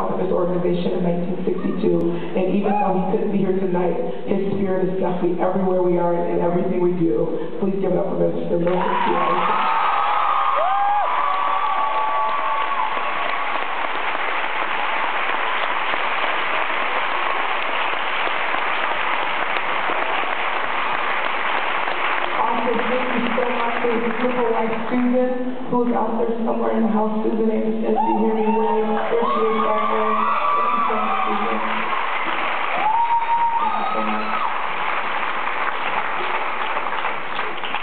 founded this organization in 1962, and even though he couldn't be here tonight, his spirit is definitely everywhere we are and in everything we do. Please give it up for Mr. Milton. Thank you so much for his beautiful wife, Susan, who's out there somewhere in the house. Susan Anderson, if you hear me, William, there she is back there. Thank you so much, Susan. Thank you so much.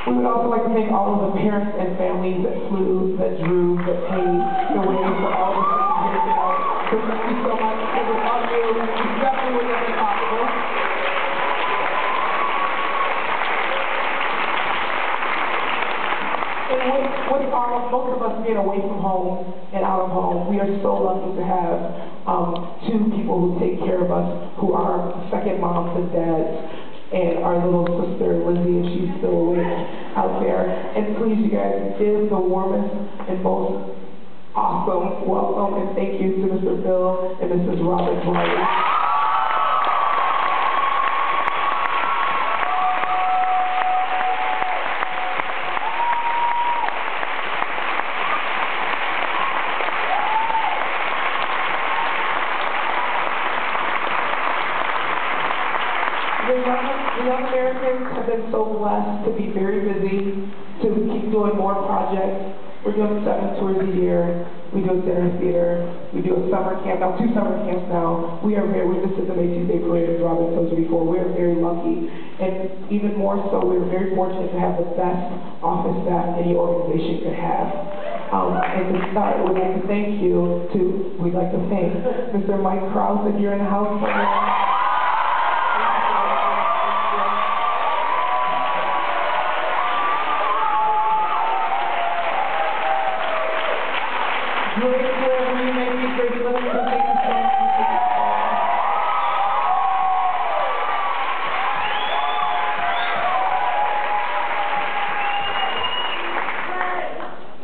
We would also like to thank all of the parents and families that flew, that drew, that paid the way for all of us here tonight. So thank you so much. Because without you, we definitely would have been possible. And with most of us being away from home and out of home, we are so lucky to have two people who take care of us, who are second moms and dads, and our little sister, Lizzie, if she's still awake out there. And please, you guys, give the warmest and most awesome welcome and thank you to Mr. Bill and Mrs. Robert Dwyer. The young Americans have been so blessed to be very busy, to keep doing more projects. We're doing 7 tours a year. We do a dinner theater. We do a summer camp, now 2 summer camps now. This is the Macy's Day Parade, as Robin told you before. We are very lucky. And even more so, we're very fortunate to have the best office staff any organization could have. And to start, we'd like to thank Mr. Mike Krause, if you're in the house somewhere.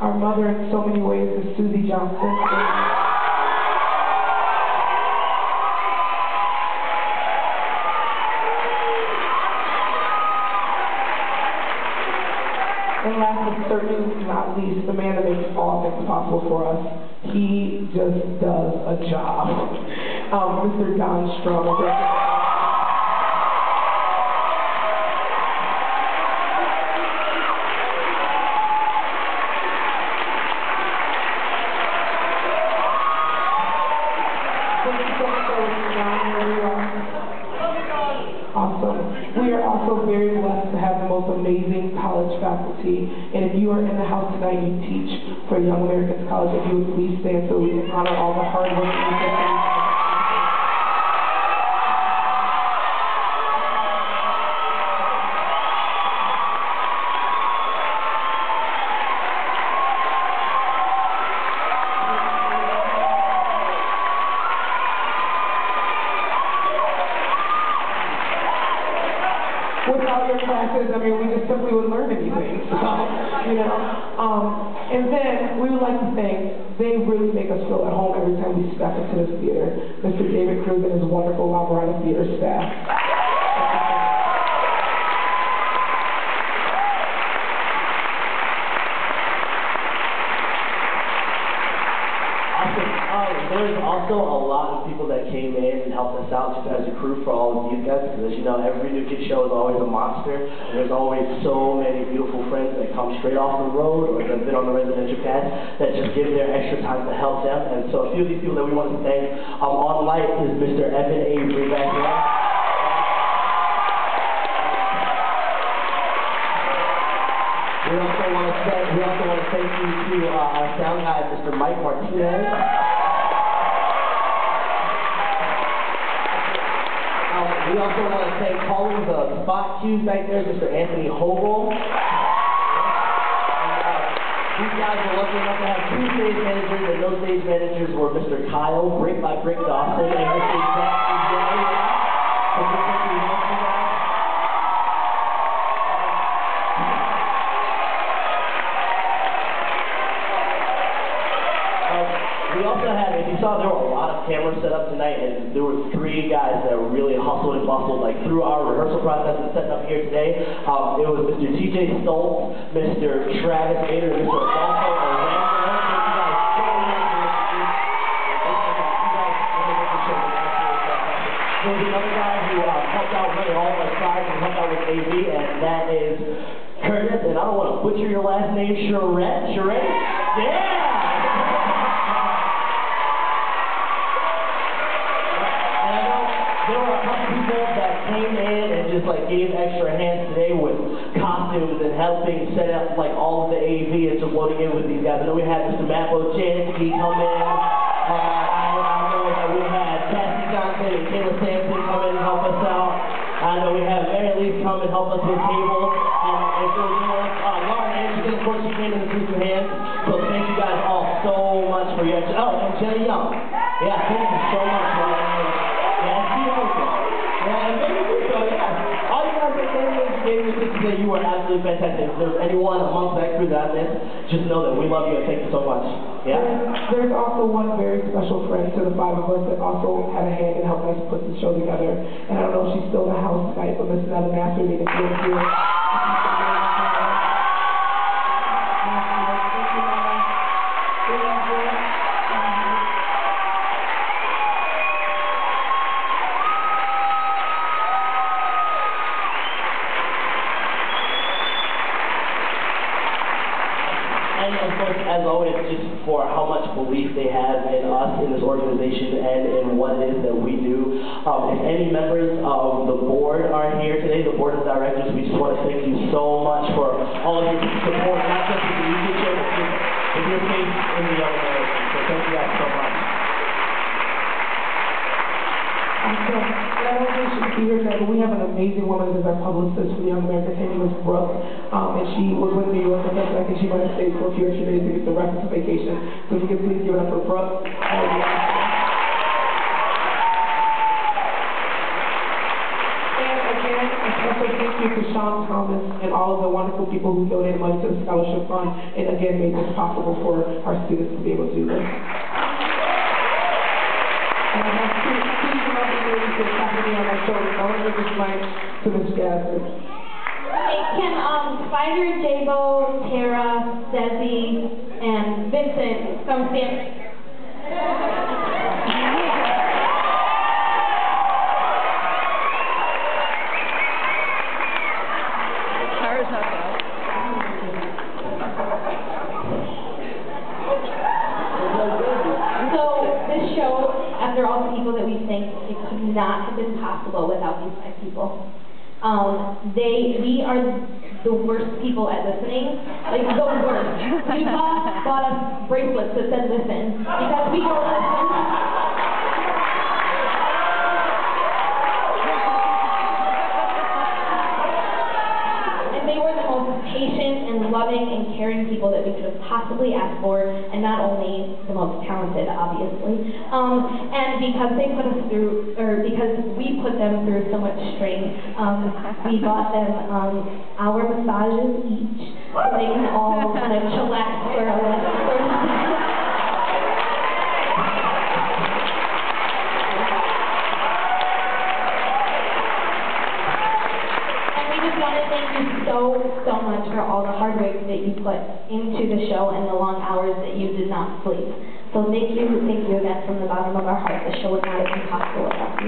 Our mother in so many ways is Susie Johnson. And last but certainly not least, the man that makes all things possible for us. He just does a job. Mr. Don Strum. Awesome. We are also very blessed to have the most amazing college faculty. And if you are in the house tonight, you teach for Young Americans College, if you would please stand so we can honor all the hard work and effort. Without your classes, I mean, we just simply wouldn't learn anything, so, you know. And then we would like to thank, they really make us feel at home every time we step into this theater, Mr. David Cruz and his wonderful La Mirada Theater staff. There's also a lot of people that came in and helped us out just as a crew for all of these guys, because as you know, every new kid show is always a monster, and there's always so many beautiful friends that come straight off the road or that have been on the residential path that just give their extra time to help them. And so a few of these people that we want to thank on light is Mr. Evan Avery back here. We also want to thank you to our sound guy, Mr. Mike Martinez. We also want to thank calling the spot cues back there, Mr. Anthony Hogel. These guys were lucky enough to have 2 stage managers, and those stage managers were Mr. Kyle, Brick by Brick Dawson, and Mr. Zach We also had, if you saw, there were a lot of the camera set up tonight, and there were 3 guys that really hustled and bustled, like, through our rehearsal process and setting up here today. It was Mr. TJ Stoltz, Mr. Travis Bader, and Mr. Adolfo Orlando. There was another guy who helped out running all of our sides and helped out with AV, and that is Curtis, and I don't want to butcher your last name, Charette? Yeah! And I know there were a couple people that came in and just like gave extra hands today with costumes and helping set up like all of the AV and just loading in with these guys. I know we had Mr. Matt Bojansky come in. I know that we had Cassie Johnson and Kayla Sampson come in and help us out. I know we have Mary Lee come and help us with tables. And if there was anyone else, Lauren Anderson, of course, she came in and threw some hands. So thank you guys all so much for your extra. Oh, and Jenny Young. Yeah, thank you so much for that. Yeah, and Steve Olson. Yeah, and Baby Russo, yeah. All you guys that came in and gave me this today, you were absolutely fantastic. If there's anyone amongst that crew that I missed, just know that we love you and thank you so much. Yeah? There's also one very special friend to the 5 of us that also had a hand in helping us put the show together. And I don't know if she's still in the house tonight, but Miss Netta Master made a good deal. And of course, as always, just for how much belief they have in us, in this organization, and in what it is that we do. If any members of the board are here today, the board of directors, we just want to thank you so much for all of your support, not just with the YouTube show, but with your faith in the Young Americans. So thank you guys so much. I don't think she should be here tonight, but we have an amazing woman that is our publicist for the Young Americans. Her name is Brooke, and she was with New York with us, and I think she might have stayed for a few extra days to get the rest of the vacation. So if you could please give it up for Brooke. And again, a special thank you to Sean Thomas and all of the wonderful people who donated money to the scholarship fund, and again made this possible for our students to be able to do this. And I have two lovely ladies that tapping me on my shoulder. I want to give this mic to Miss Jasmine. Hey, can Spider, Jabo, Tara, Desi, and Vincent come stand? Tara's not there. So this show, after all the people that we thank, it could not have been possible without these 5 people. We are the worst people at listening, like the worst. Utah bought us bracelets that said listen, because we don't listen. Patient and loving and caring people that we could have possibly asked for, and not only the most talented, obviously. And because they put us through, or because we put them through so much strain, we bought them our massages each, so they can all kind of chillax for a so much for all the hard work that you put into the show and the long hours that you did not sleep. So thank you again from the bottom of our heart. The show would not have been possible without you.